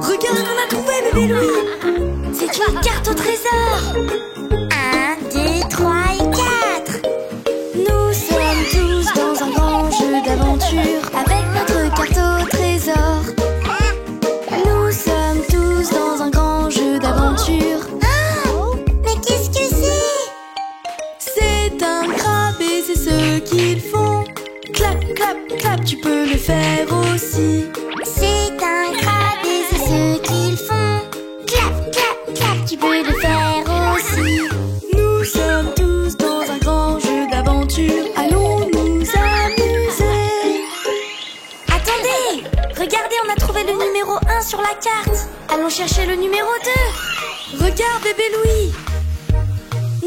Regarde ce qu'on a trouvé, bébé Louis. C'est une carte au trésor. 1, 2, 3 et 4. Nous sommes tous dans un grand jeu d'aventure avec notre carte au trésor. Nous sommes tous dans un grand jeu d'aventure. Oh, mais qu'est-ce que c'est? C'est un crabe et c'est ce qu'ils font. Clap, clap, clap, tu peux le faire aussi. C'est un crabe et c'est ce qu'ils font. Clap, clap, clap, tu peux le faire aussi. Nous sommes tous dans un grand jeu d'aventure. Allons nous amuser. Attendez! Regardez, on a trouvé le numéro 1 sur la carte. Allons chercher le numéro 2. Regarde, bébé Louis.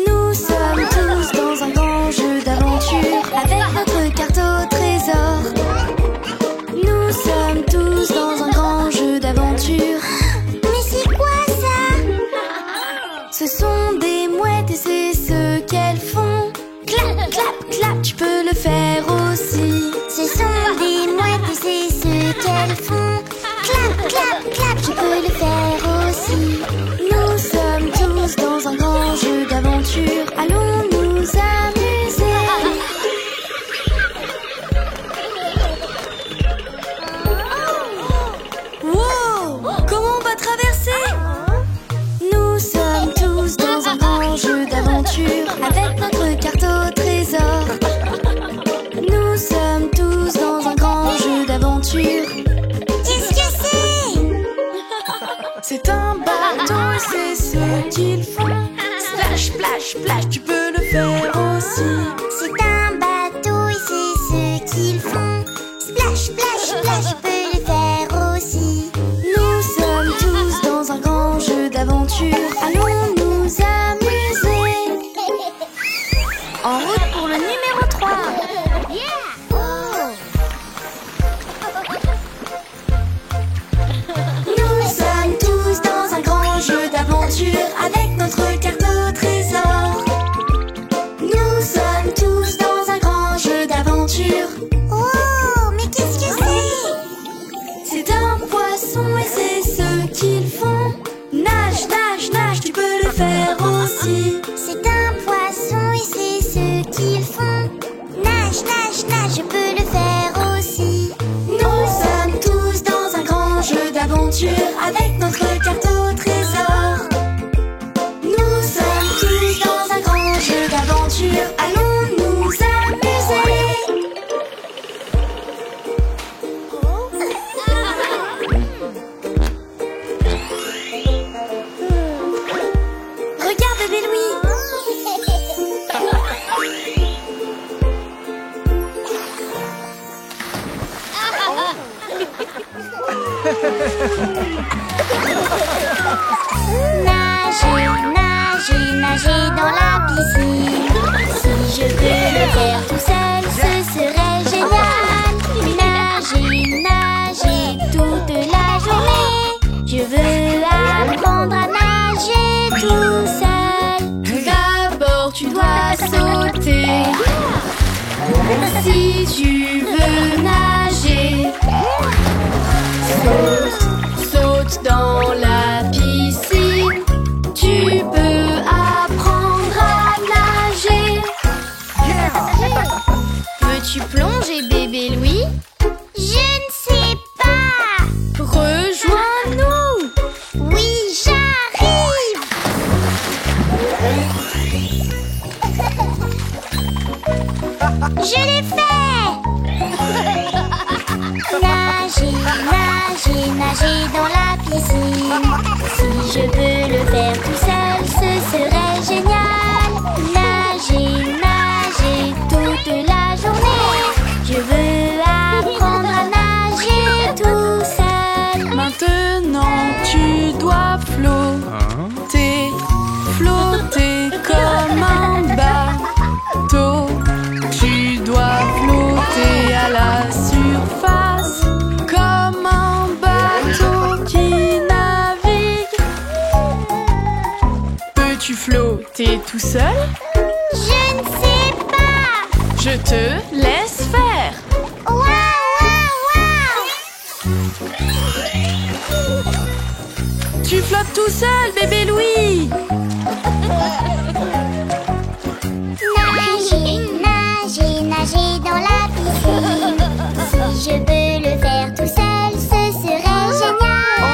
Nous sommes tous dans un grand jeu d'aventure avec notre carte au trésor. Nous sommes tous dans un grand jeu d'aventure. Mais c'est quoi ça? Ce sont des mouettes et c'est ce qu'elles font. Clap, clap, clap, tu peux le faire aussi. Ce sont des mouettes et c'est ce qu'elles font. Clap, clap, clap, tu peux le faire aussi. Nous sommes tous dans un grand jeu d'aventure. Allons nous amuser. Wow! Comment on va traverser? Nous sommes tous dans un grand jeu d'aventure avec notre carte au trésor. Nous sommes tous dans un grand jeu d'aventure. Qu'est-ce que c'est? C'est un bateau, c'est ce qu'ils font. Splash, splash, splash, tu peux le faire aussi. C'est un bateau et c'est ce qu'ils font. Splash, splash, splash, tu peux le faire aussi. Nous sommes tous dans un grand jeu d'aventure. Allons nous amuser. En route pour le numéro 3. Nous sommes tous dans un grand jeu d'aventure avec notre carte au trésor. Nous sommes tous dans un grand jeu d'aventure. Oh, mais qu'est-ce que c'est? C'est un poisson et c'est ce qu'ils font. Nage, nage, nage, tu peux le faire aussi. C'est un poisson et c'est ce qu'ils font. Nage, nage, nage, je peux le faire aussi. Nous sommes tous dans un grand jeu d'aventure avec notre carte au trésor. Nous sommes tous dans un grand jeu d'aventure. Allons nous amuser. Regarde, bébé Louis. Nager, nager, nager dans la piscine. Si je peux le faire tout seul, ce serait génial. Nager, nager toute la journée. Je veux apprendre à nager tout seul. D'abord tu dois sauter. Si tu veux nager, saute, saute dans la piscine. Tu peux apprendre à nager. Veux-tu plonger, bébé Louis? Je ne sais pas. Rejoins-nous. Oui, j'arrive. Je l'ai fait. Nager, nager, nager dans la piscine. Si je peux le faire tout seul, ce serait génial. Nager, nager toute la journée. Je veux apprendre à nager tout seul. Maintenant tu dois flotter, flotter comme un bateau. Tu dois flotter à la surface comme un bateau qui navigue. Peux-tu flotter tout seul? Je ne sais Je te laisse faire. Waouh, waouh, Tu flottes tout seul, bébé Louis. Nager, nager, nager dans la piscine. Si je peux le faire tout seul, ce serait génial.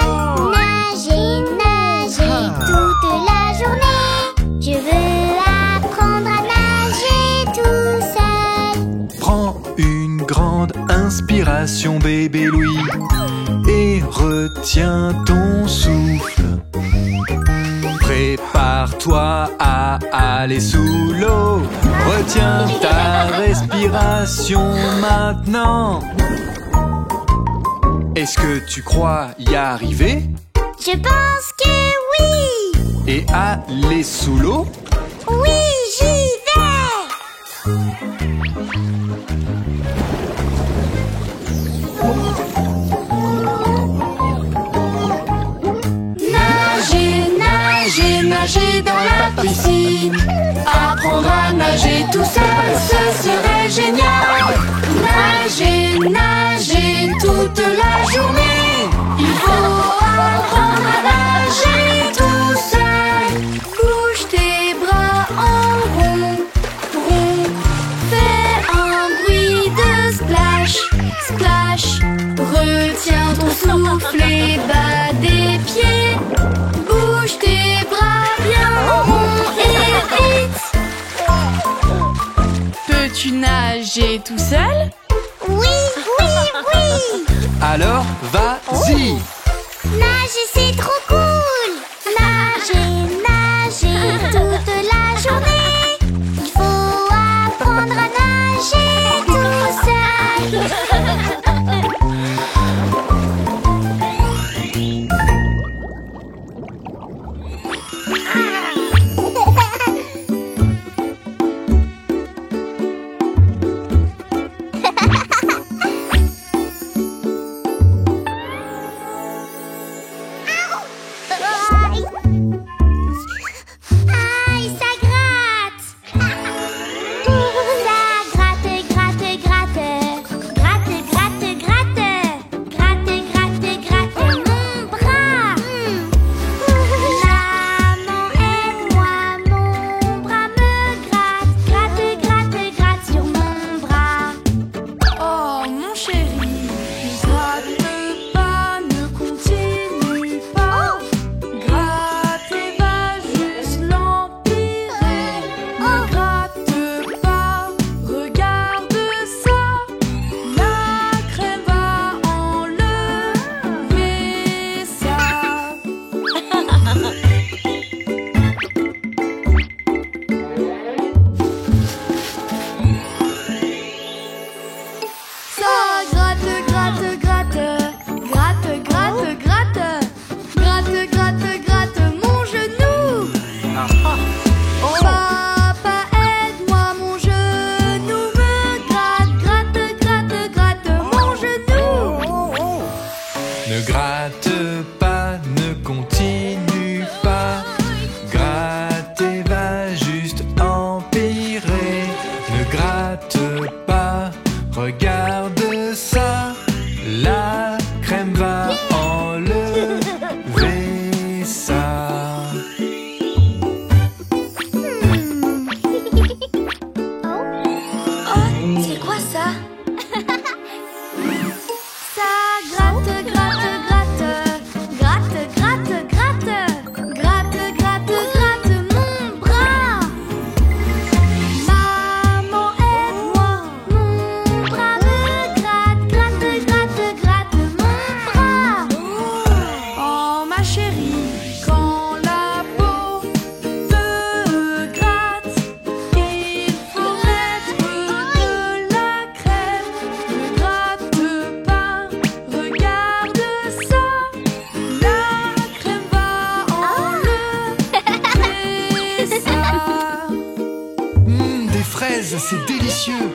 Nager, nager toute la journée. Je veux apprendre à nager tout seul. Prends une grande inspiration, bébé Louis, et retiens ton souffle. Prépare-toi à aller sous l'eau. Retiens ta respiration maintenant. Est-ce que tu crois y arriver? Je pense que oui. Et aller sous l'eau? Oui, j'y vais. Nager, nager, nager dans la piscine. Apprendre à nager tout seul, ce serait génial. Nager, nager toute la journée. Il faut apprendre à nager tout seul. Bouge tes bras en rond, rond. Fais un bruit de splash, splash. Retiens ton souffle et bas des pieds. Bouge tes bras bien rond et vite. Peux-tu nager tout seul? Oui, oui, oui. Alors, vas-y! Nager, c'est trop cool. Nager, nager toute la journée. Il faut apprendre à nager tout seul. Aïe, ça gratte. Ça gratte, gratte, gratte. Gratte, gratte, gratte. Gratte, gratte, gratte mon bras. Maman, aide-moi, mon bras me gratte. Gratte, gratte, gratte sur mon bras. Oh mon chéri, ne gratte pas, ne continue pas. Gratte et va juste l'empirer. Ne gratte pas, regarde ça. La crème va enlever ça. Ça gratte, gratte, gratte. Gratte, gratte, gratte. Gratte, gratte, gratte mon genou. Papa, aide-moi, mon genou me gratte. Gratte, gratte, gratte mon genou. Ne gratte pas, ne continue pas. Gratte et va juste empirer. Ne gratte pas, regarde ça. La crème va enlever ça. Oh, c'est quoi ça? Ça gratte, gratte, gratte. Gratte, gratte, gratte. Gratte, gratte, gratte mon bras. Maman, aide-moi, mon bras me gratte. Gratte, gratte, gratte mon bras. Oh ma chérie, quand la peau te gratte, il faut mettre de la crème. Ne gratte pas, regarde ça. La crème va enlever ça. Des fraises, c'est délicieux!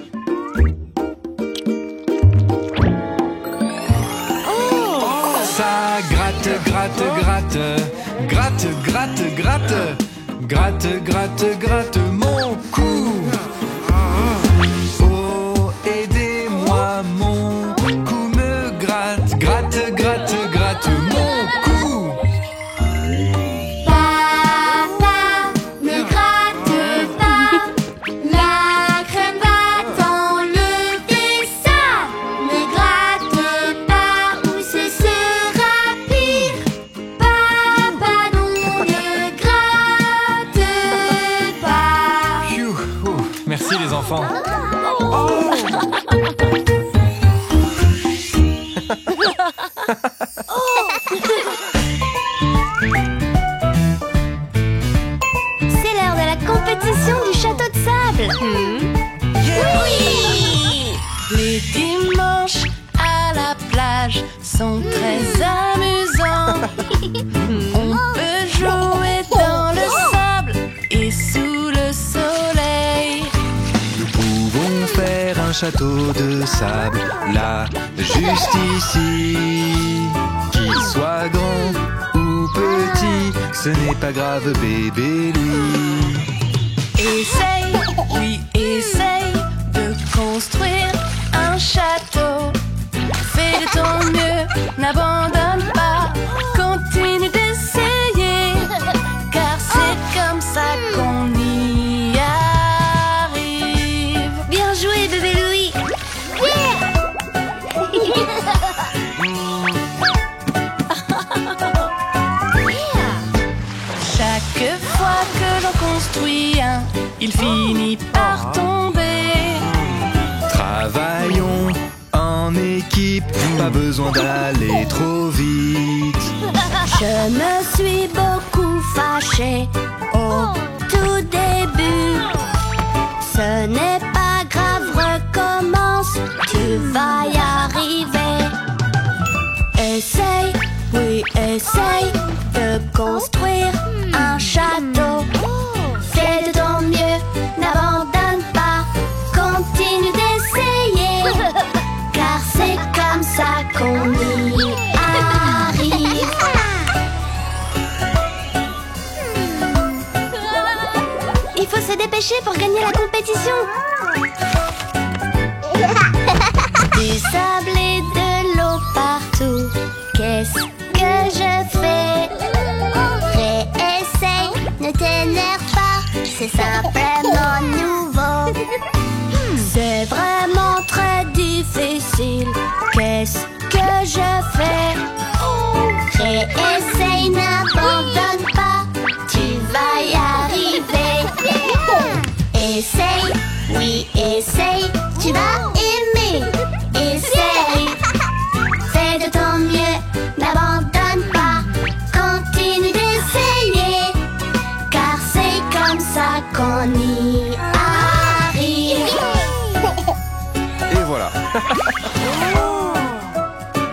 Ça gratte, gratte, gratte. Gratte, gratte, gratte. Gratte, gratte, gratte mon cou. Merci les enfants. C'est l'heure de la compétition du château de sable. Oui! Les dimanches à la plage sont très amusants. On peut jouer dans le sable et sous le soleil. Nous pouvons faire un château de sable là, juste ici. Qu'il soit grand ou petit, ce n'est pas grave, bébé lui. Essaye, oui, essaye de construire un château. Fais de ton mieux, n'abandonne pas, continue d'essayer, car c'est comme ça qu'on y arrive. Bien joué, bébé Louis. Chaque fois que l'on construit un, il finit par tomber. Travaillons en équipe, pas besoin d'aller trop vite. Je me suis beaucoup fâchée au tout début. Ce n'est pas grave, recommence, tu vas y arriver. Essaye, oui, essaye de construire un château. Fais de ton mieux, n'abandonne pas, continue d'essayer, car c'est comme ça qu'on y arrive. Il faut se dépêcher pour gagner la compétition. Du sable et de l'eau partout, qu'est-ce que je fais? Réessaye, ne t'énerve pas, c'est simplement nouveau. C'est vraiment très difficile, qu'est-ce que je fais? Réessaye, n'abandonne pas, tu vas y arriver. Essaye, oui, essaye, tu vas aimer. Essaye, fais de ton mieux, n'abandonne pas, continue d'essayer, car c'est comme ça qu'on y arrive. Et voilà.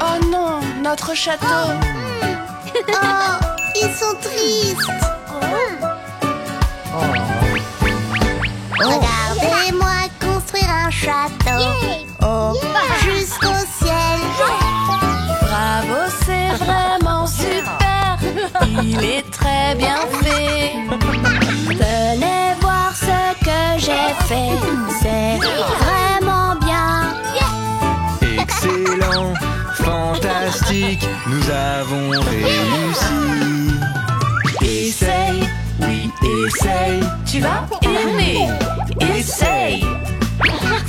Oh non, notre château. Oh, ils sont tristes. Regardez-moi construire un château. Oh, jusqu'au ciel. Bravo, c'est vraiment super. Il est très bien fait. Venez voir ce que j'ai fait. C'est vraiment bien. Excellent, fantastique, nous avons réussi. Essaye, oui, essaye, tu vas aimer. Essaye,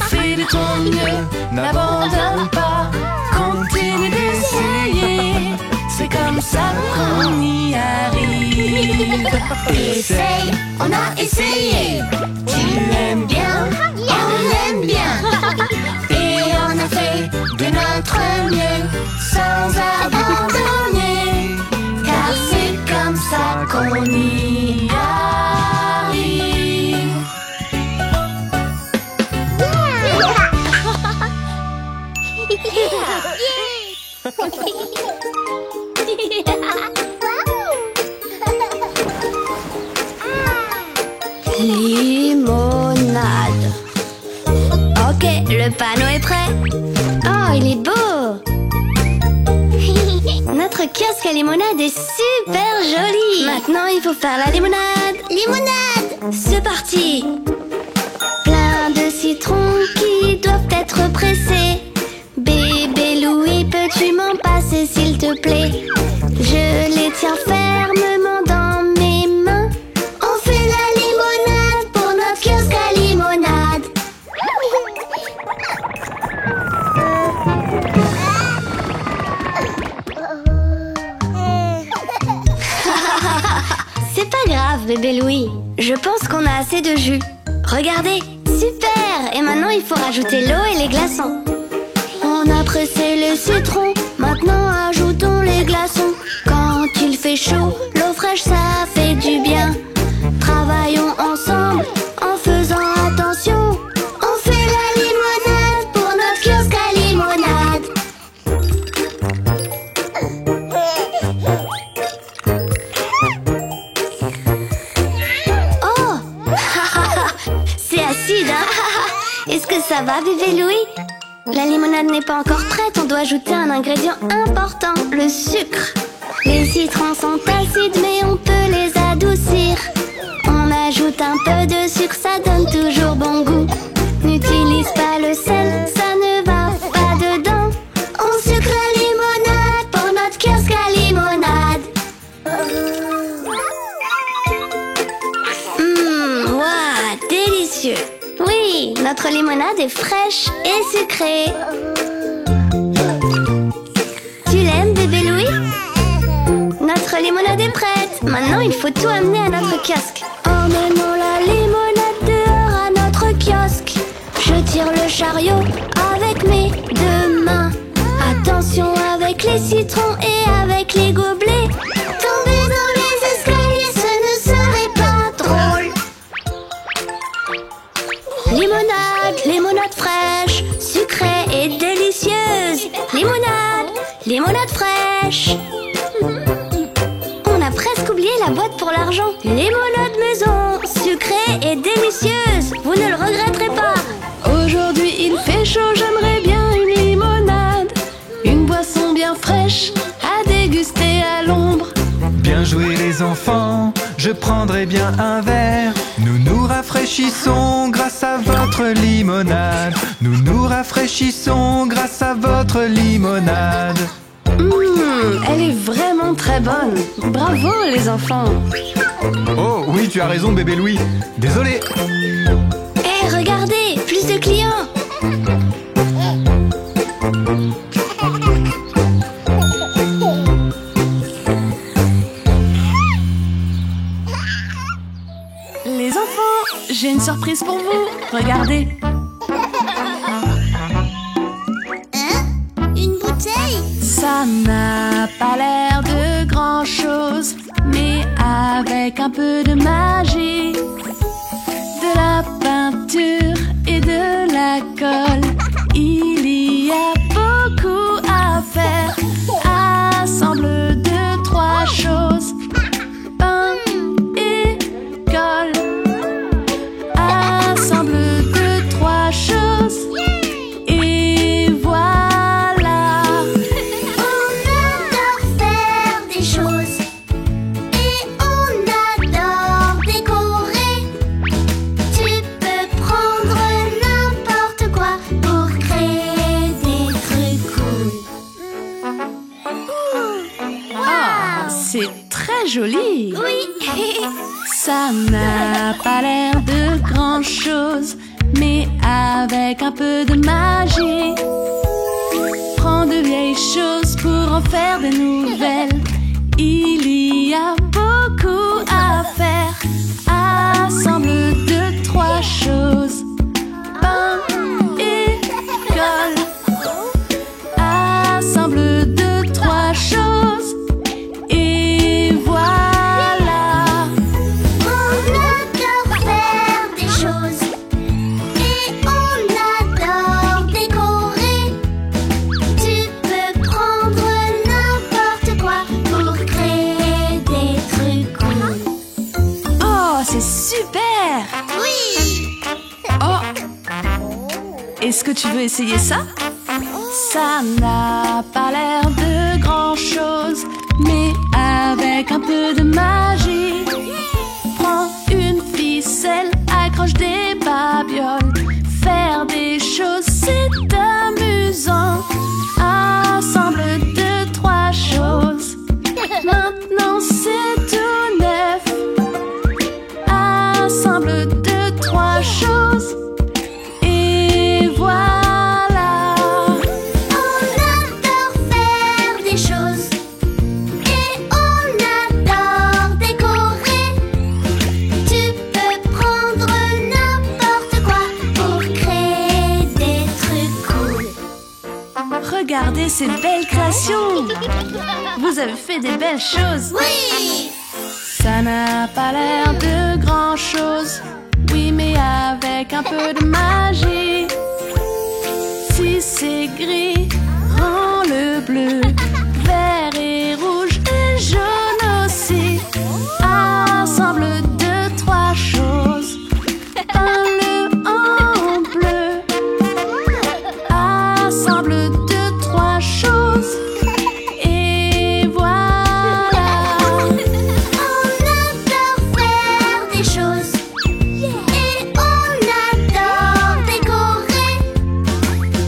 fais de ton mieux, n'abandonne pas, continue d'essayer, c'est comme ça qu'on y arrive. Essaye, on a essayé. Tu l'aimes bien, on l'aime bien. Et on a fait de notre mieux sans abandonner, car c'est comme ça qu'on y arrive. Limonade. Ok, le panneau est prêt. Oh, il est beau. Notre kiosque à limonade est super joli. Maintenant, il faut faire la limonade. Limonade. C'est parti. Plein de citrons qui doivent être pressés. Bébé Louis, peux-tu m'en passer s'il te plaît? Je les tiens fermement dans mes mains. On fait la limonade pour notre kiosque à limonade. C'est pas grave, bébé Louis. Je pense qu'on a assez de jus. Regardez, super! Et maintenant, il faut rajouter l'eau et les glaçons. On a pressé les citrons, maintenant ajoutons les glaçons. Quand il fait chaud, l'eau fraîche ça fait du bien. Travaillons ensemble en faisant attention. On fait la limonade pour notre kiosque à limonade. Oh! C'est acide, hein? Est-ce que ça va, bébé Louis? La limonade n'est pas encore prête, on doit ajouter un ingrédient important, le sucre. Les citrons sont acides, mais on peut les adoucir. On ajoute un peu de sucre, ça donne toujours bon goût. N'utilise pas le sel, ça ne va pas dedans. On sucre la limonade pour notre kiosque à limonade. Waouh, délicieux! Oui, notre limonade est fraîche et sucrée. Tu l'aimes, bébé Louis? Notre limonade est prête. Maintenant, il faut tout amener à notre kiosque. Emmenons la limonade dehors à notre kiosque. Je tire le chariot avec mes deux mains. Attention avec les citrons et avec les gobelets. Tomber dans les escaliers, ce ne serait pas drôle. Limonade, limonade fraîche, sucrée et délicieuse. Limonade, limonade fraîche. On a presque oublié la boîte pour l'argent. Limonade maison, sucrée et délicieuse. Vous ne le regretterez pas. Aujourd'hui il fait chaud, j'aimerais bien une limonade. Une boisson bien fraîche à déguster à l'ombre. Bien joué les enfants, je prendrai bien un verre. Nous nous rafraîchissons grâce à votre limonade. Nous nous rafraîchissons grâce à votre limonade. Elle est vraiment très bonne. Bravo les enfants. Oh oui, tu as raison bébé Louis. Désolé. Hé, regardez, plus de clients. Les enfants, j'ai une surprise pour vous. Regardez. Une bouteille? Ça n'a pas l'air de grand-chose, mais avec un peu de magie, de la peinture et de la colle, il y a beaucoup à faire. Assemble 2, 3 choses, pain et colle. Assemble 2, 3 choses et voilà. On adore faire des choses et on adore décorer. Tu peux prendre n'importe quoi pour créer des trucs cool. Ah, c'est très joli. Oui. Ça n'a pas l'air de grand-chose, mais avec un peu de magie, prends de vieilles choses pour en faire des nouvelles. Il y a beaucoup à faire. Assemble 2, 3 choses, pain et colle. Assemble 2, 3 choses et voilà. On adore faire des choses et on adore décorer. Tu peux prendre n'importe quoi pour créer des trucs cool. Oh, c'est super! Oui. Oh! Est-ce que tu veux essayer ça? Ça n'a pas l'air de grand-chose, mais avec un peu de magie, prends une ficelle, accroche des babioles. Faire des choses, c'est amusant. Assemble 2, 3 choses. Maintenant, c'est tout neuf. Assemble 2, 3 choses. Et voilà. On adore faire des choses et on adore décorer. Tu peux prendre n'importe Regardez ces belles créations. Vous avez fait des belles choses. Oui! Ça n'a pas l'air de grand-chose. Oui, mais avec un peu de magie. Si c'est gris, rends-le bleu. Vert et rouge et jaune aussi. Assemble 2, 3 choses. Peins-le en bleu. Assemble 2, 3 choses. Et voilà. On adore faire des choses et on adore décorer.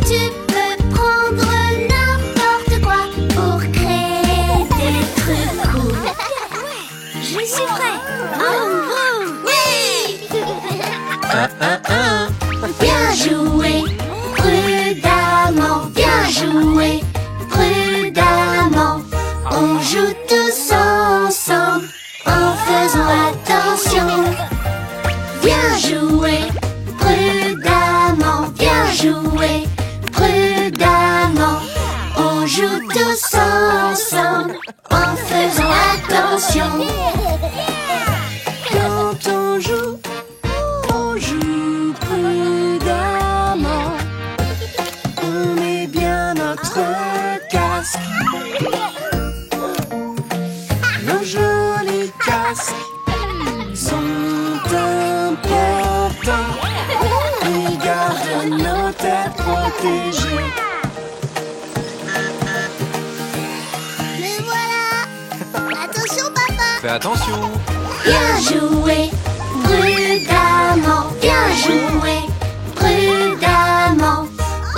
Tu peux prendre n'importe quoi pour créer des trucs cool. Je suis prêt. Oui! Bien joué, prudemment, bien joué, prudemment. On joue tous ensemble en faisant attention. Bien joué, prudemment, bien joué, prudemment. On joue tous ensemble en faisant attention. Quand on joue prudemment. On met bien notre casque. Nos jolis casques sont importants. Ils gardent nos têtes protégées. Mais voilà! Attention, papa! Fais attention. Bien joué, prudemment, bien joué, prudemment.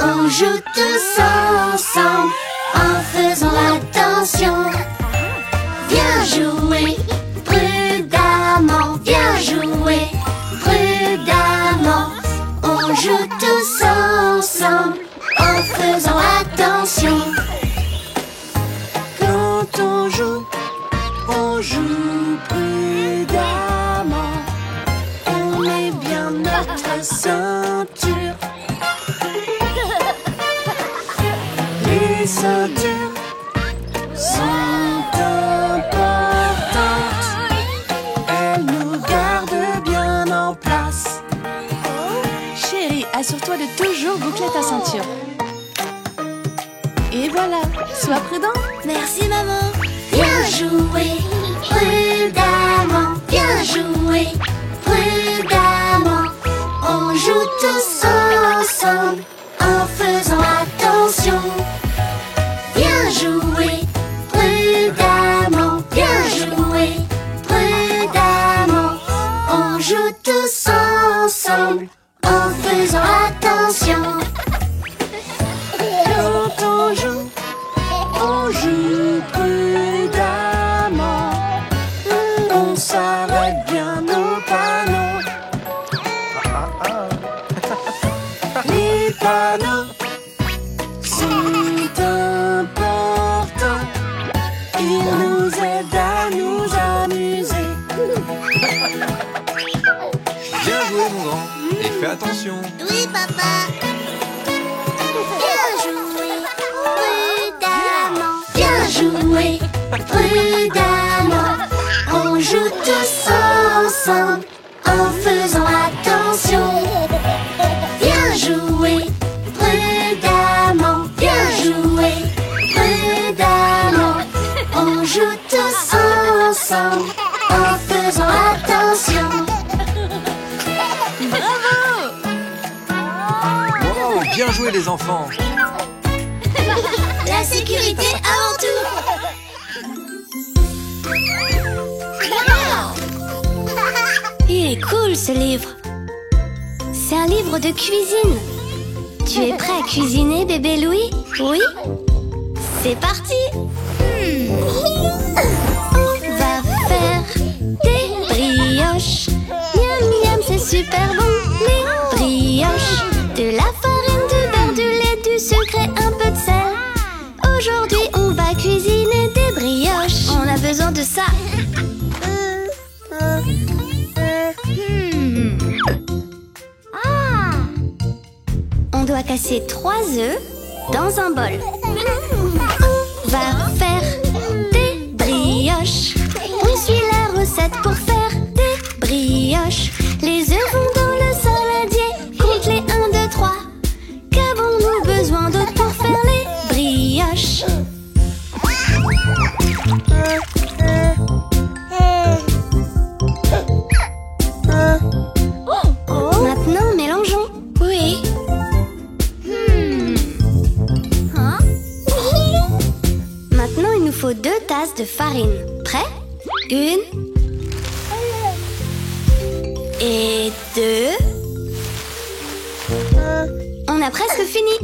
On joue tous ensemble en faisant attention. Bien joué, prudemment, bien joué, prudemment. On joue tous ensemble en faisant attention. Quand on joue prudemment. On met bien notre ceinture. Les ceintures sont importantes. Elles nous gardent bien en place. Chérie, assure-toi de toujours boucler ta ceinture. Et voilà, sois prudent. Merci, maman. Bien joué, prudemment, bien joué, prudemment. On joue tous ensemble en faisant attention. Bien joué, prudemment, bien joué, prudemment. On joue tous ensemble en faisant attention. Quand on joue prudemment. On s'arrête bien aux panneaux. Les panneaux sont importants. Ils nous aident à nous amuser. Bien joué, mon grand. Et fais attention. Oui, papa. Bien joué, prudemment. Bien joué, prudemment. On joue tous ensemble en faisant attention. Bien joué, prudemment. Bien joué, prudemment. On joue tous ensemble en faisant attention. Wow, bien joué, les enfants. La sécurité avant tout. Il est cool ce livre. C'est un livre de cuisine. Tu es prêt à cuisiner, bébé Louis? Oui? C'est parti. On va faire des brioches. Miam miam, c'est super bon. Les brioches. De la farine, du beurre, du lait, du sucre et un peu de sel. Aujourd'hui, on va cuisiner des brioches. On a besoin de ça. On doit casser 3 œufs dans un bol. On va faire des brioches. On suit la recette pour faire des brioches. Les œufs vont dans le saladier. Compte les 1, 2, 3. Qu'avons-nous besoin d'autre pour faire les brioches? Maintenant, mélangeons. Oui. Maintenant, il nous faut 2 tasses de farine. Prêt? 1 et 2. On a presque fini.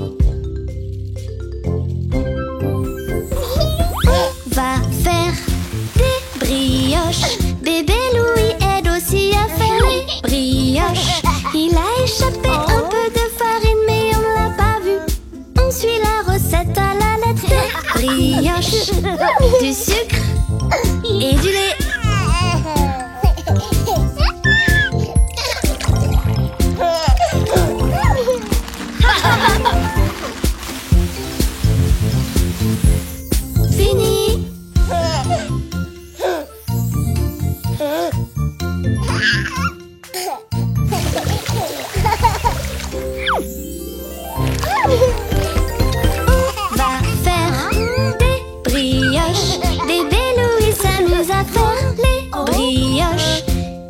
On va faire des brioches. Bébé Louis aide aussi à faire les brioches. Il a échappé un peu de farine, mais on ne l'a pas vu. On suit la recette à la lettre des brioches. Du sucre et du lait. Fini. On va faire des brioches. Bébé Louis s'amuse à faire les brioches.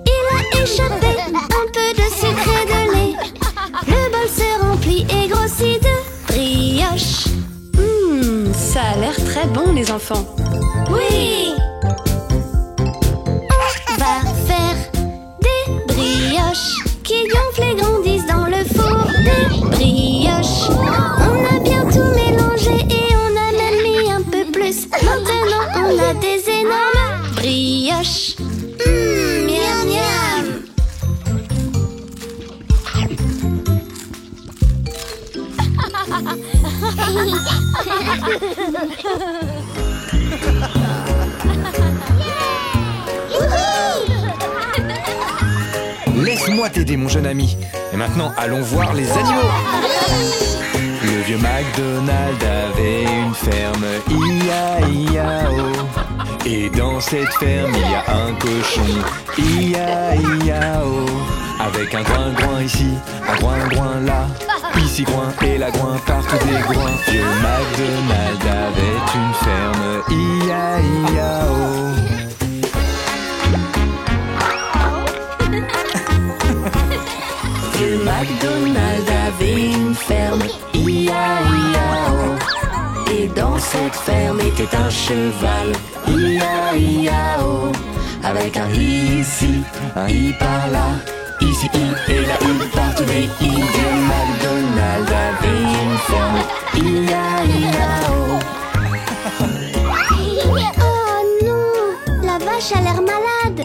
Il a échappé un peu de sucre et de lait. Le bol se remplit et grossit de brioches. Ça a l'air très bon, les enfants. Oui. On va faire des brioches qui gonflent et grandissent dans le four. Des brioches. On a bien tout mélangé et on a même mis un peu plus. Maintenant on a des énormes brioches. Miam miam. Laisse-moi t'aider, mon jeune ami. Et maintenant, allons voir les animaux. Le vieux MacDonald avait une ferme, I-A-I-A-O. Et dans cette ferme, il y a un cochon, I-A-I-A-O. Avec un groin-groin ici, un groin-groin là. Ici groin et là groin, partout des groins. Vieux MacDonald avait une ferme, I-A-I-A-O. Vieux MacDonald avait une ferme, I-A-I-A-O. Et dans cette ferme était un cheval, I-A-I-A-O. Avec un i ici, un i par là. Ici i et là i, partout des i. Vieux MacDonald avait une ferme, I-A-I-A-O. Oh non, la vache a l'air malade.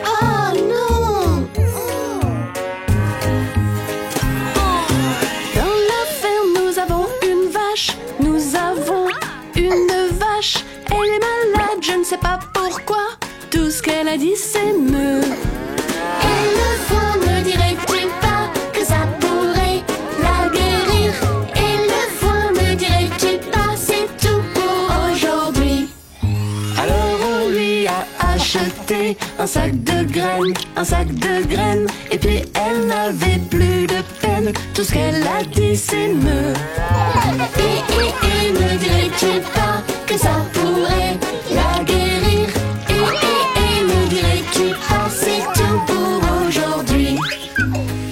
Oh non. Dans la ferme, nous avons une vache. Nous avons une vache. Elle est malade, je ne sais pas pourquoi. Tout ce qu'elle a dit, c'est me. Et le foin, ne dirais-tu pas que ça pourrait la guérir? Et le foin, ne dirais-tu pas c'est tout pour aujourd'hui? Alors on lui a acheté un sac de graines, et puis elle n'avait plus de peine. Tout ce qu'elle a dit, c'est me. Et ne dirais-tu pas que ça pourrait la guérir? Et ne dirais-tu pas c'est tout pour aujourd'hui?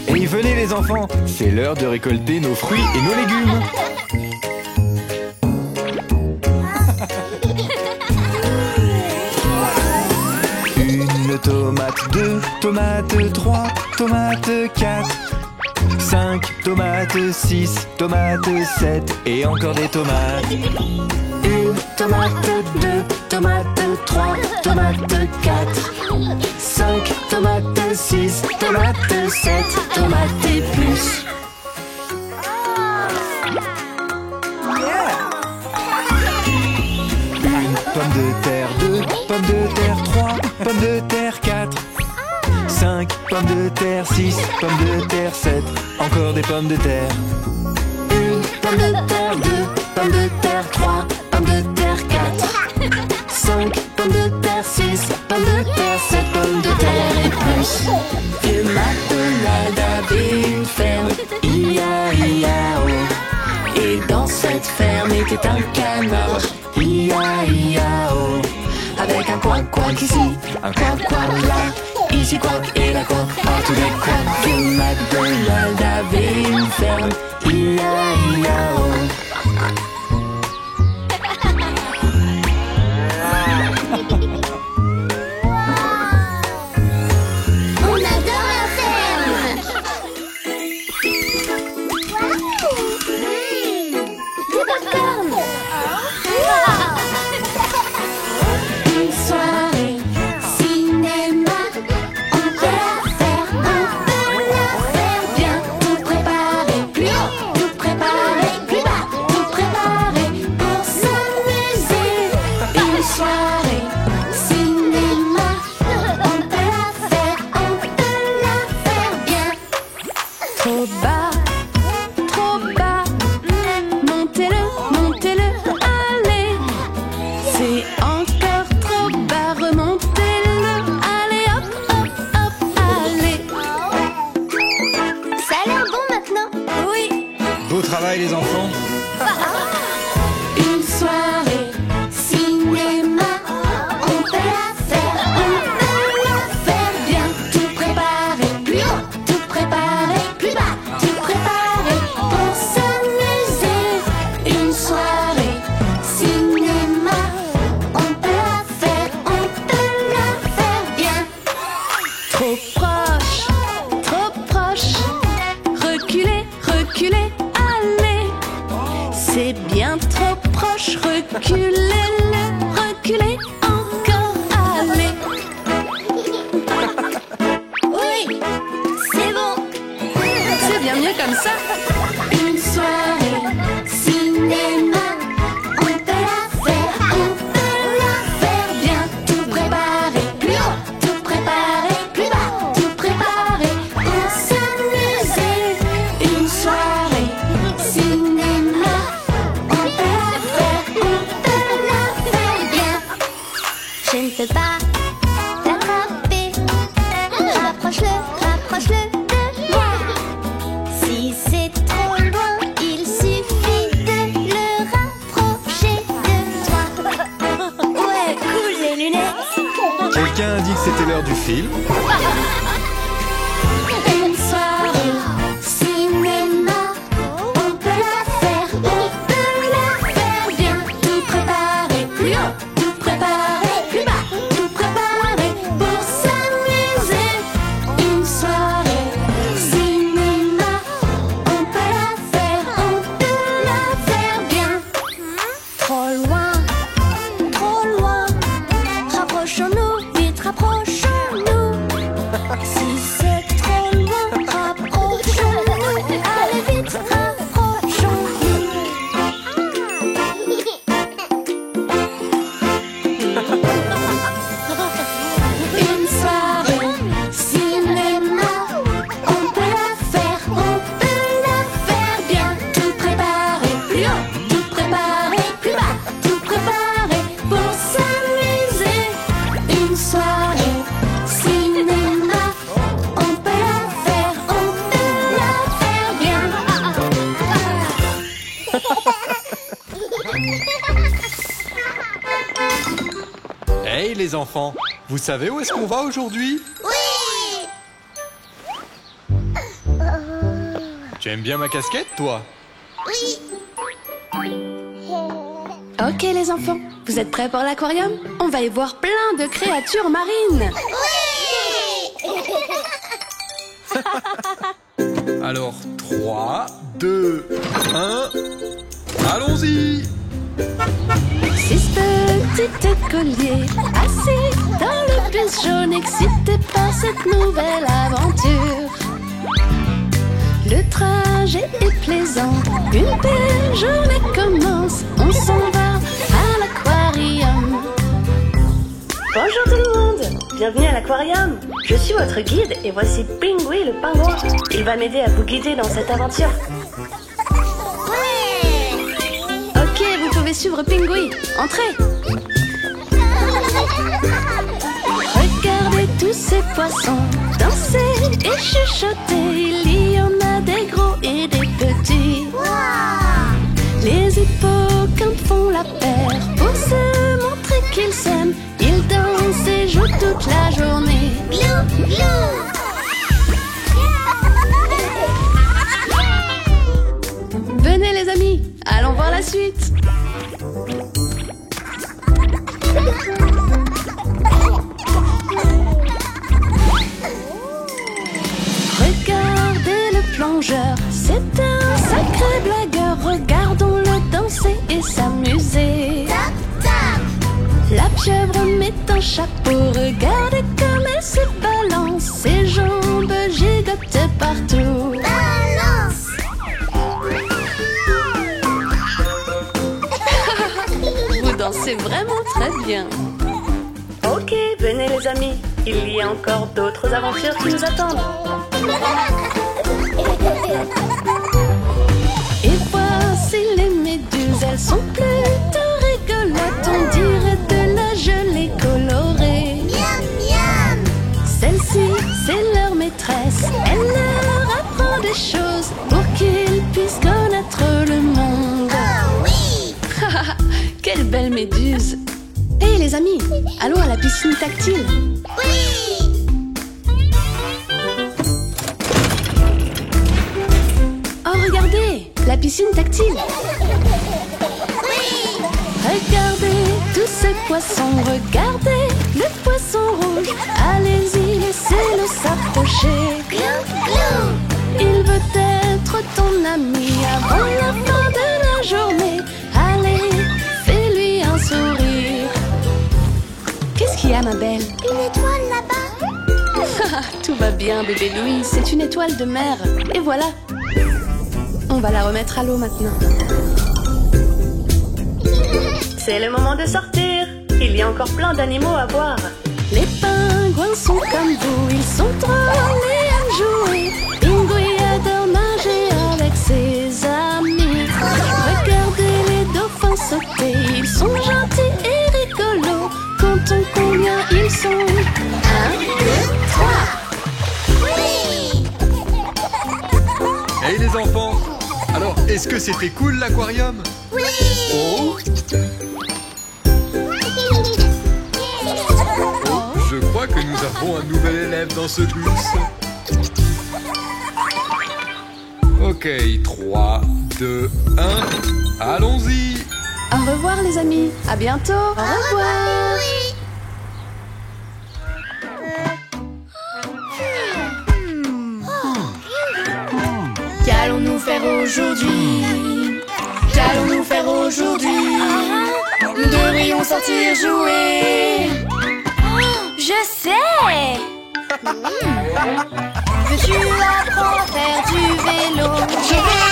Et venez les enfants, c'est l'heure de récolter nos fruits et nos légumes. Une tomate, 2 tomates, 3 tomates, 4 5 tomates, 6 tomates, 7 et encore des tomates. Une tomate, 2 tomates, 3 tomates, 4 5 tomates, 6 tomates, 7 tomates et plus. Une pomme de terre, 2 pommes de terre, 3 pommes de terre, 4 5 pommes de terre, 6 pommes de terre, 7 encore des pommes de terre. Une pomme de terre, 2 plus. Vieux McDonald avait une ferme, I-A-I-A-O. Et dans cette ferme était un canard, I-A-I-A-O. Avec un couac ici, un couac là, ici couac et là couac, partout des couacs. Vieux McDonald avait une ferme, I-A-I-A-O. Les enfants. Une soirée cinéma, on peut la faire bien. Tout préparer, plus haut, tout préparer, plus bas, tout préparer pour s'amuser. Une soirée cinéma, on peut la faire bien. Trop proche, reculez, reculez. C'est bien trop proche, reculez-le, reculez encore, allez. Oui, c'est bon. C'est bien mieux comme ça. Une soirée cinéma, on peut la faire bien. Tout préparer, plus haut, tout préparer, plus bas, tout préparer pour s'amuser. Une soirée cinéma. Je ne peux pas l'attraper. Rapproche-le de moi. Si c'est trop loin, il suffit de le rapprocher de toi. Ouais, cool les lunettes. Quelqu'un a dit que c'était l'heure du film. Une soirée cinéma, on peut la faire bien. Tout préparer, plus haut, tout préparer, plus bas, tout préparer pour s'amuser. Une soirée cinéma, on peut la faire bien. Trop loin, rapprochons-nous, vite rapprochons-nous. Si c'est trop loin, rapprochons-nous, allez vite, rapprochons-nous. Une soirée cinéma, on peut la faire bien. Tout préparer, plus haut, tout préparer, plus bas, tout préparer pour s'amuser. Une soirée cinéma, on peut la faire bien. Hey les enfants, vous savez où est-ce qu'on va aujourd'hui? Oui. Tu aimes bien ma casquette, toi? Oui. Ok les enfants, vous êtes prêts pour l'aquarium? On va y voir plein de créatures marines. Alors, 3, 2, 1, allons-y! 6 petits écoliers assis dans le bus jaune, excités par cette nouvelle aventure. Le trajet est plaisant, une belle journée commence. On s'en va à l'aquarium. Bonjour tout le monde, bienvenue à l'aquarium. Je suis votre guide et voici Pingui le pingouin. Il va m'aider à vous guider dans cette aventure. Ok, vous pouvez suivre Pingui. Entrez. Regardez tous ces poissons danser et chuchoter. Il y en a des gros et des petits. Les hippocampes font la paire pour se montrer qu'ils s'aiment. Ils dansent et jouent toute la journée. Glou, glou. Venez les amis, allons voir la suite. Regardez le plongeur, c'est un sacré blagueur. Regardons-le danser et s'amuser. Tap, tap. La pieuvre met un chapeau, regardez comme elle se balance. Ses jambes gigotent partout. Balance. Vous dansez vraiment très bien. Ok, venez les amis. Il y a encore d'autres aventures qui nous attendent. Et voici les méduses, elles sont plutôt rigolotes. On dirait de la gelée colorée. Miam, miam. Celle-ci, c'est leur maîtresse. Elle leur apprend des choses pour qu'ils puissent connaître le monde. Oh oui. Quelle belle méduse! Hé les amis, allons à la piscine tactile. Oui. Oh regardez, la piscine tactile. Oui. Regardez tous ces poissons, regardez le poisson rouge. Allez-y, laissez-le s'approcher. Glou, glou. Il veut être ton ami avant la fin de la journée. Allez, fais-lui un sourire. Qu'est-ce qu'il y a ma belle? Une étoile là-bas. Tout va bien bébé Louis, c'est une étoile de mer. Et voilà. On va la remettre à l'eau maintenant. C'est le moment de sortir. Il y a encore plein d'animaux à voir. Les pingouins sont comme vous, ils sont drôles et aiment jouer. Pingouin adore nager avec ses amis. Regardez les dauphins sauter, ils sont gentils et rigolos. Comptons combien ils sont. 1, 2, 3. Oui. Hey les enfants, alors est-ce que c'était cool l'aquarium? Oui. Oh, je crois que nous avons un nouvel élève dans ce bus. Ok, 3, 2, 1, allons-y. Au revoir les amis, à bientôt. Au revoir. Oui. Qu'allons-nous faire aujourd'hui? Qu'allons-nous faire aujourd'hui? Nous devrions sortir jouer. Je sais! Veux-tu apprendre à faire du vélo? Je veux!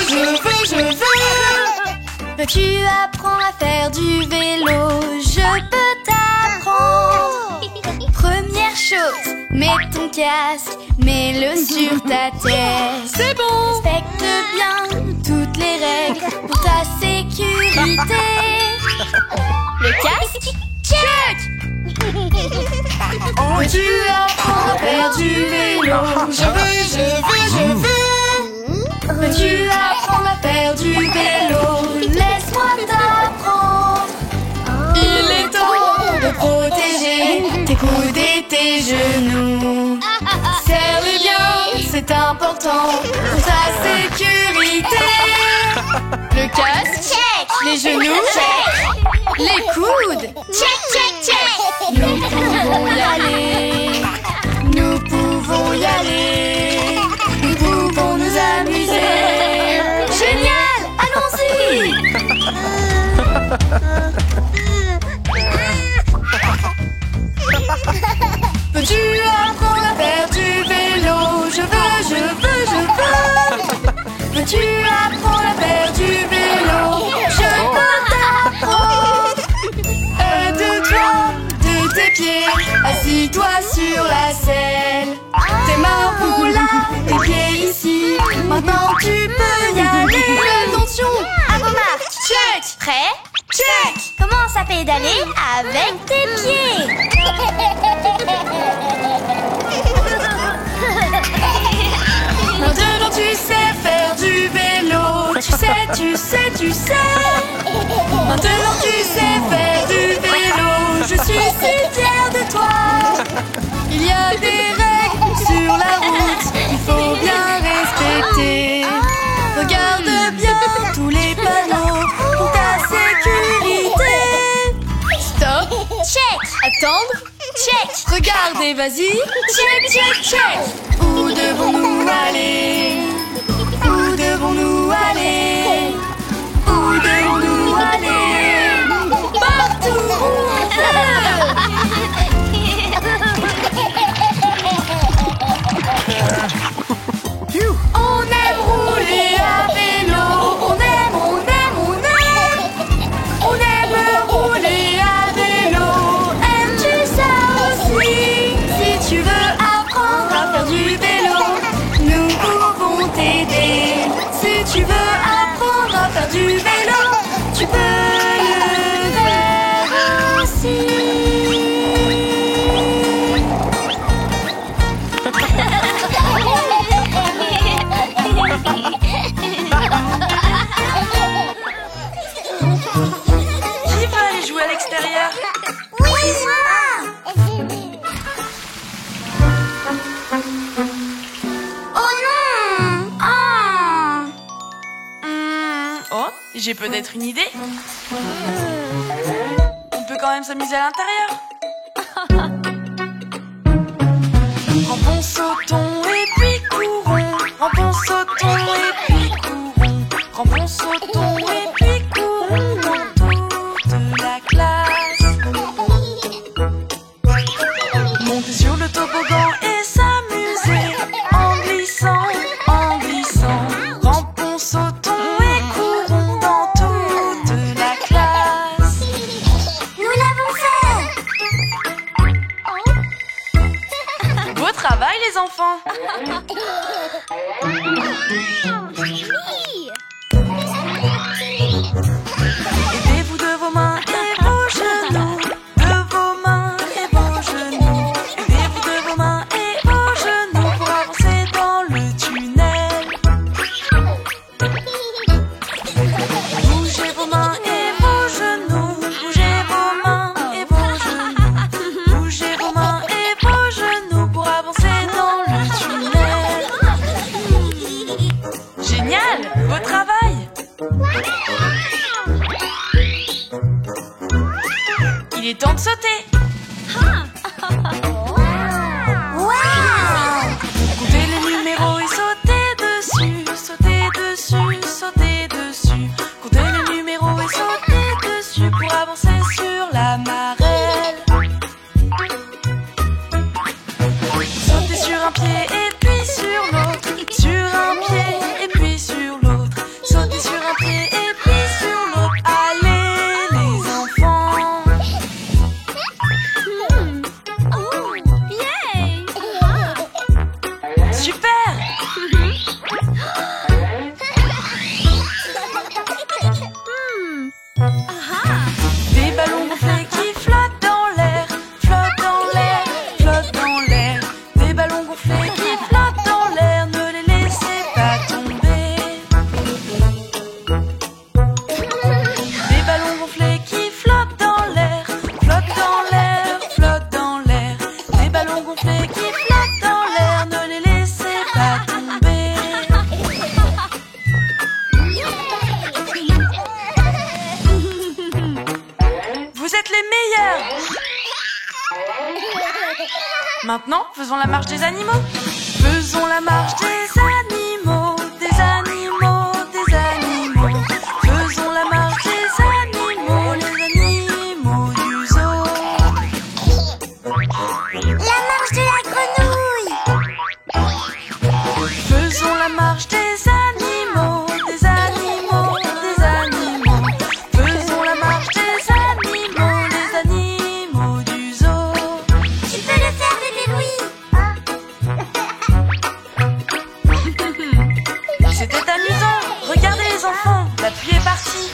Veux-tu apprendre à faire du vélo? Je peux t'apprendre. Première chose, mets ton casque, mets-le sur ta tête. C'est bon! Respecte bien toutes les règles pour ta sécurité. Le casque? Check! Veux-tu apprendre à faire du vélo? Je veux! Veux-tu apprendre à faire du vélo? Laisse-moi t'apprendre. Il est temps de protéger tes coudes et tes genoux. Serre-les bien, c'est important pour ta sécurité. Le casque? Check! Les genoux? Check! Les coudes? Check, check, check! Nous pouvons y aller. Nous pouvons y aller. Nous pouvons nous amuser. Génial! Allons-y! Veux-tu apprendre à faire du vélo? Je veux! Veux-tu apprendre à faire du vélo? Je peux t'apprendre. Aide-toi de tes pieds, assis-toi sur la selle. Tes mains vont là, tes pieds ici. Maintenant tu peux y aller. Attention! À vos marques. Check! Prêt? Check! Commence à pédaler avec tes pieds. Maintenant tu sais faire du vélo. Je suis si fière de toi. Il y a des règles sur la route, il faut bien respecter. Regarde bien tous les panneaux pour ta sécurité. Stop. Check. Attendre. Check. Regardez, vas-y. Check, check, check. Où devons-nous aller? Où devons-nous aller? Où devons-nous aller? Partout où on veut. On aime rouler à vélo. On aime, on aime, on aime. On aime rouler à vélo. Aimes-tu ça aussi? Si tu veux apprendre à faire du vélo, nous pouvons t'aider. Si tu veux apprendre à faire du vélo, tu peux le faire aussi. Qui veut aller jouer à l'extérieur? Oui, moi. Oh non. Oh, j'ai peut-être une idée. On peut quand même s'amuser à l'intérieur. Rampons, sautons et puis courons. Rampons, sautons et puis courons. Rampons, sautons et puis courons dans toute la classe. Monter sur le toboggan et s'amuser en glissant, en glissant. Rampons, sautons et courons dans toute la classe. Nous l'avons fait. Beau travail les enfants. Aidez-vous de vos mains et vos genoux, de vos mains et vos genoux. Aidez-vous de vos mains et vos genoux pour avancer dans le tunnel. Bougez vos mains et vos genoux, bougez vos mains et vos genoux. Bougez vos mains et vos genoux pour avancer dans le tunnel. Génial, beau travail. Il est temps de sauter. Comptez les numéros et sautez dessus, sautez dessus, sautez dessus. Comptez les numéros et sautez dessus pour avancer sur la marelle. Sautez sur un pied et puis sur l'autre, sur un pied et puis sur l'autre. Sautez sur un pied et puis sur l'autre. Allez les enfants. Super! Des ballons gonflés qui flottent dans l'air, flottent dans l'air, flottent dans l'air. Des ballons gonflés qui flottent dans l'air, ne les laissez pas tomber. Des ballons gonflés qui flottent dans l'air, flottent dans l'air, flottent dans l'air. Des ballons gonflés qui flottent dans l'air, ne les laissez pas tomber. Vous êtes les meilleurs! Maintenant, faisons la marche des animaux. Faisons la marche des animaux, des animaux, des animaux. Faisons la marche des animaux, les animaux du zoo. La marche de la grenouille. Faisons la marche des animaux, des animaux, des animaux. Faisons la marche des animaux, les animaux du zoo. Tu peux le faire, bébé Louis. C'était amusant. Regardez les enfants, la pluie est partie.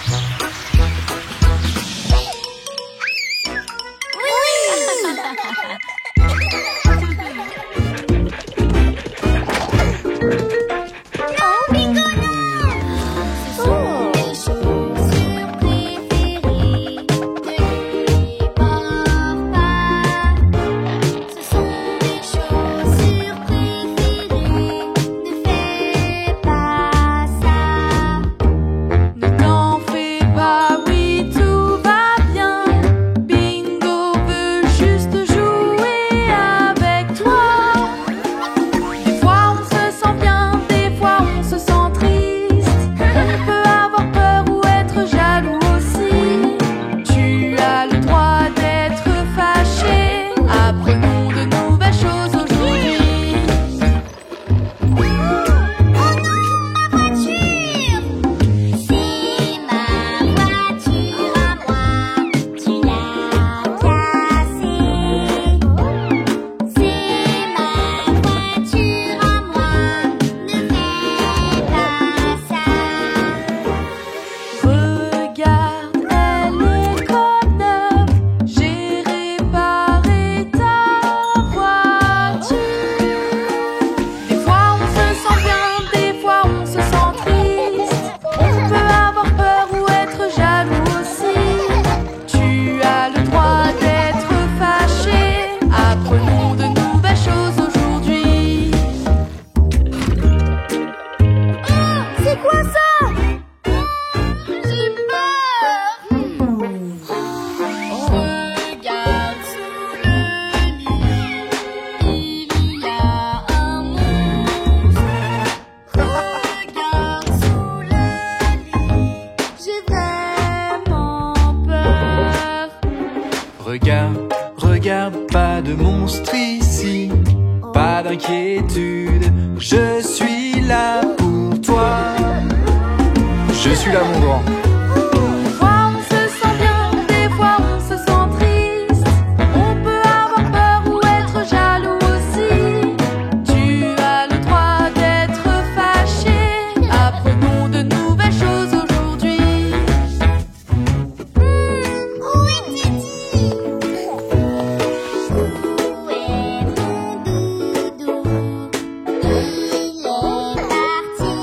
Oh, rigolo. Regarde, regarde, pas de monstre ici. Pas d'inquiétude, je suis là pour toi. Je suis là mon grand. Des fois on se sent bien, des fois on se sent triste. On peut avoir peur ou être jaloux aussi. Tu as le droit d'être fâché. Apprenons de nouvelles choses aujourd'hui. Où est Teddy? Où est mon doudou? Il est parti.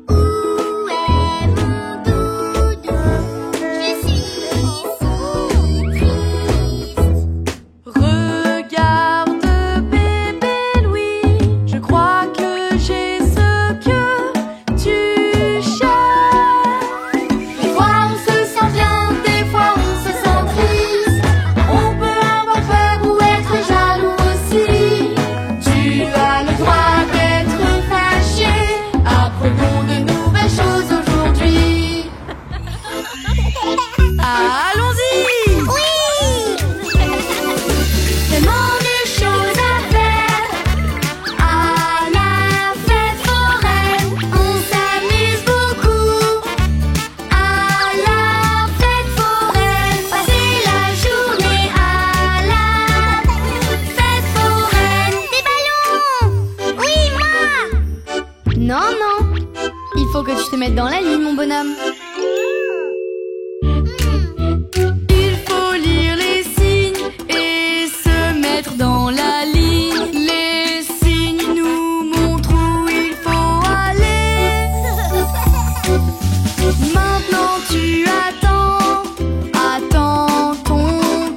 Où est mon doudou? Je suis si triste. Regarde bébé Louis, je crois que j'ai ce que tu cherches. Des fois on se sent bien, des fois on se sent triste. On peut avoir peur ou être jaloux aussi. Tu as le droit d'être fâché. Apprenons de nouvelles choses aujourd'hui. Allons-y! Oui! Tellement de choses à faire. À la fête foraine, on s'amuse beaucoup. À la fête foraine, passer la journée à la fête foraine. Des ballons! Oui, moi! Non, non. Il faut que tu te mettes dans la ligne, mon bonhomme. Il faut lire les signes et se mettre dans la ligne. Les signes nous montrent où il faut aller. Maintenant tu attends, attends ton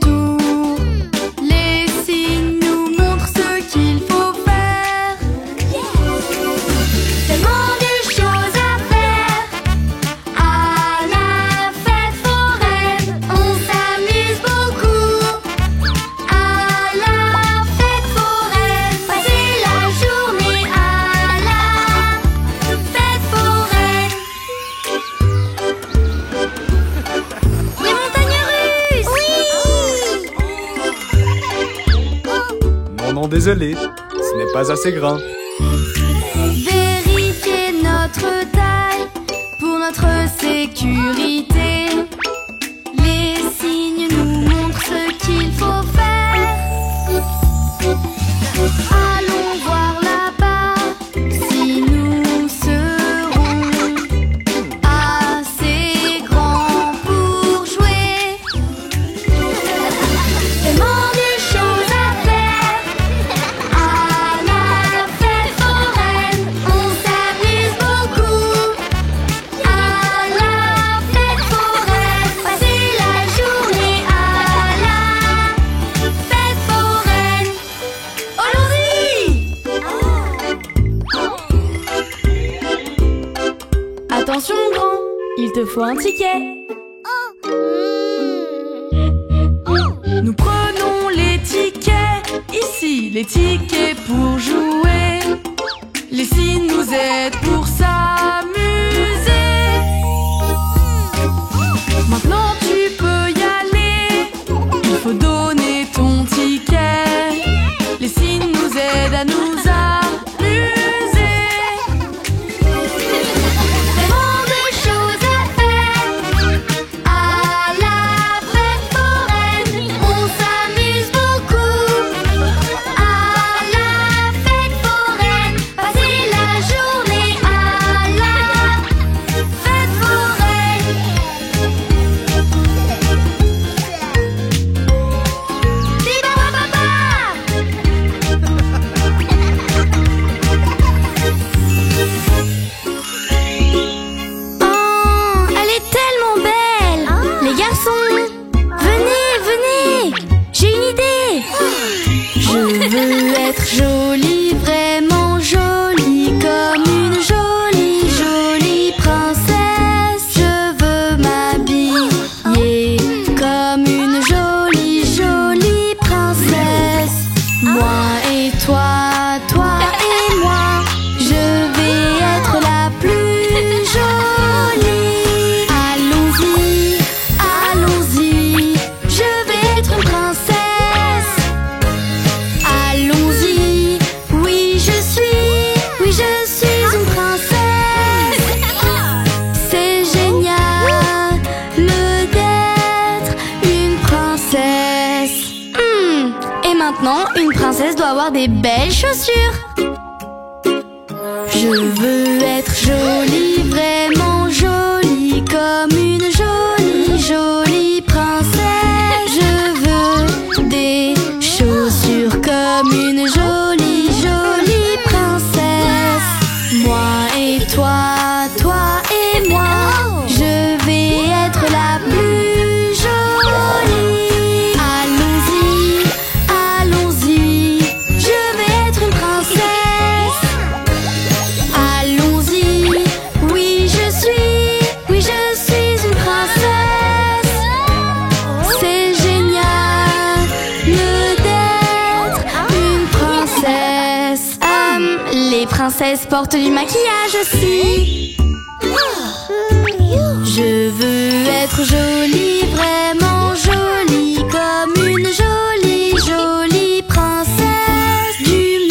tour. Les signes nous montrent ce qu'il faut faire. Tellement de choses à faire. À la fête foraine, on s'amuse beaucoup. À la fête foraine, passer la journée à la fête foraine. Les montagnes russes! Oui! Non, non, désolé, ce n'est pas assez grand. Vérifier notre taille pour notre sécurité. Les signes nous montrent ce qu'il faut faire. Allons voir là-bas si nous serons assez grands pour jouer. Tellement de choses à faire. À la fête foraine, on s'amuse beaucoup. À la fête foraine, passer la journée à la fête foraine. Allons-y! Attention mon grand, il te faut un ticket. Nous prenons les tickets, ici les tickets pour jouer. Les signes nous aident pour s'amuser. Maintenant tu peux y aller, il faut donner ton ticket. Les signes nous aident à nous amuser. Tellement de choses à faire. À la fête foraine, on s'amuse beaucoup. À la fête foraine, passer la journée à Maintenant, une princesse doit avoir des belles chaussures. Je veux être jolie, vraiment jolie, comme une jolie, jolie princesse. Je veux des chaussures comme une jolie, jolie princesse. Moi et toi, toi et moi, je vais être la plus jolie. Allons-y, allons-y, je vais être une princesse. Allons-y, oui je suis une princesse. C'est génial d'être une princesse. Les princesses portent du maquillage aussi. Je veux être jolie, vraiment jolie, comme une jolie, jolie princesse. Du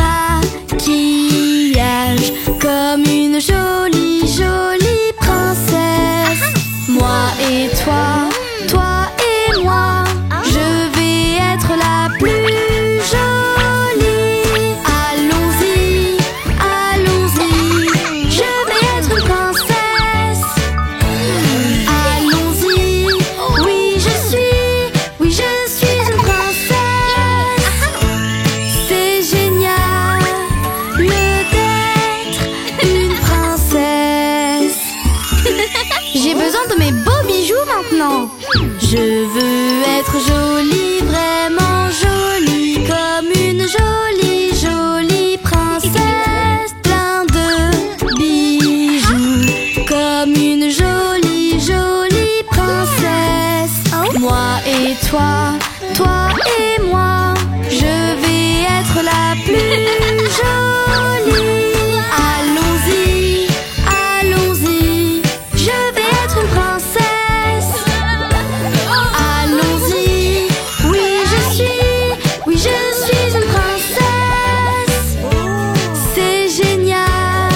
maquillage, comme une jolie, jolie princesse. Moi et toi, toi et moi, je vais être la plus jolie. Allons-y, allons-y, je vais être une princesse. Allons-y, oui je suis une princesse. C'est génial d'être une princesse. J'ai besoin de mes beaux bijoux maintenant. Je veux être jolie, vraiment jolie, comme une jolie, jolie princesse. Plein de bijoux, comme une jolie, jolie princesse. Moi et toi, toi et moi, je vais être la plus jolie. Allons-y, allons-y, je vais être une princesse. Allons-y, oui je suis une princesse. C'est génial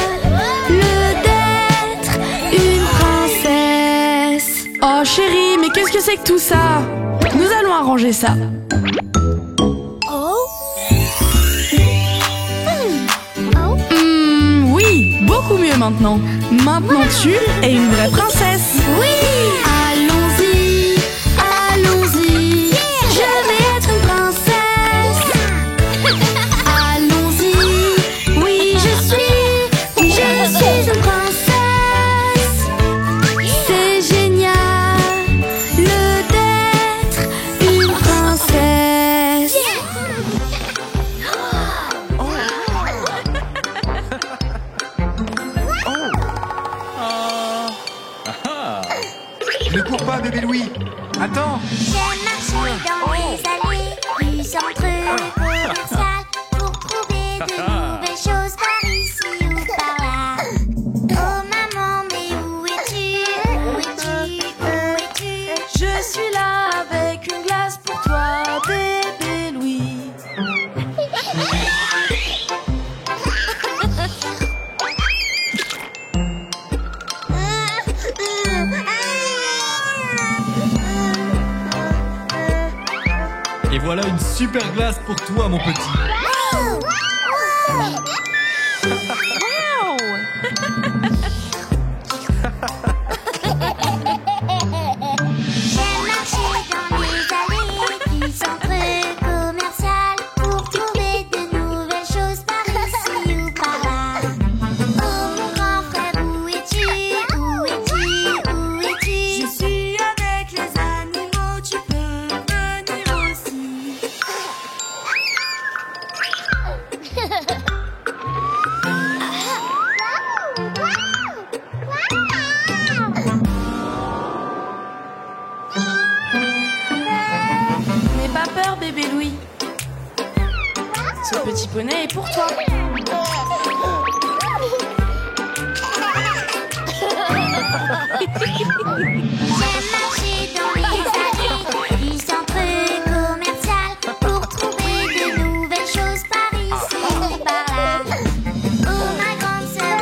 d'être une princesse. Oh chérie, mais qu'est-ce que c'est que tout ça? Nous allons arranger ça. Oui, beaucoup mieux maintenant. Maintenant tu es une vraie princesse. Oui, allons-y, allons-y, je vais être une princesse. Allons-y, oui je suis une princesse. C'est génial d'être une princesse. Ne cours pas, bébé Louis. Attends. J'aime marcher dans les allées du centre commercial pour trouver de nouvelles choses par ici ou par là. Oh maman, mais où es-tu? Où es-tu? Où es-tu? Je suis là avec une glace pour toi, bébé Louis. Et voilà une super glace pour toi, mon petit. J'aime marcher dans les allées du centre commercial pour trouver de nouvelles choses par ici ou par là. Oh mon grand frère, où es-tu? Où es-tu? Où es-tu? Je suis avec les animaux, tu peux venir aussi. N'aie pas peur, bébé Louis. Ce petit poney est pour toi. J'aime marcher dans les allées du centre commercial pour trouver de nouvelles choses par ici ou par là. Oh ma grande sœur,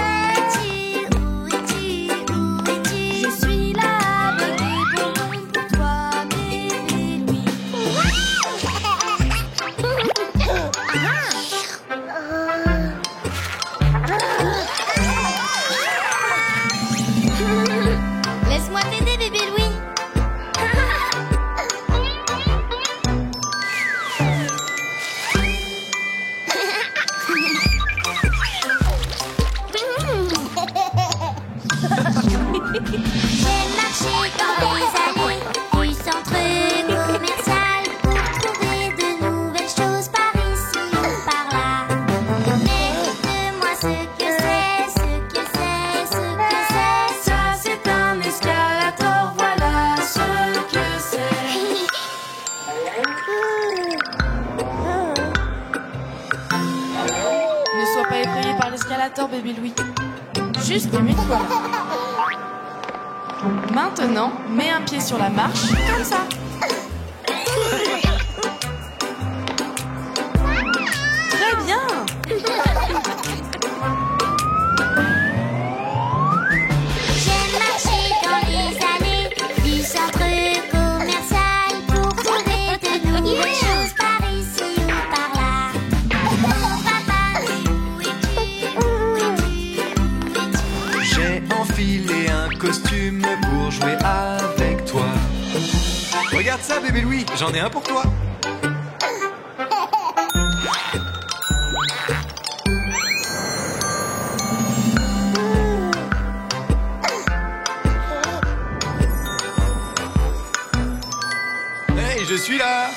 où es-tu? Où es-tu? Je suis là avec des bonbons pour toi, bébé Louis. Laisse-moi t'aider, bébé Louis. J'ai marché dans les allées du centre commercial pour trouver de nouvelles choses par ici ou par là. Mais dites-moi ce que c'est, ce que c'est, ce que c'est. Ça c'est un escalator, voilà ce que c'est. Ne sois pas effrayé par l'escalator, bébé Louis. Juste remets-toi là. Maintenant, mets un pied sur la marche, comme ça. Très bien. J'ai marché dans les allées du centre commercial pour trouver de nouvelles choses par ici ou par là. Oh papa, où es-tu? Où es-tu? Où es-tu? J'ai enfilé un costume pour jouer avec toi. Regarde ça, bébé Louis, j'en ai un pour toi. Hey, je suis là.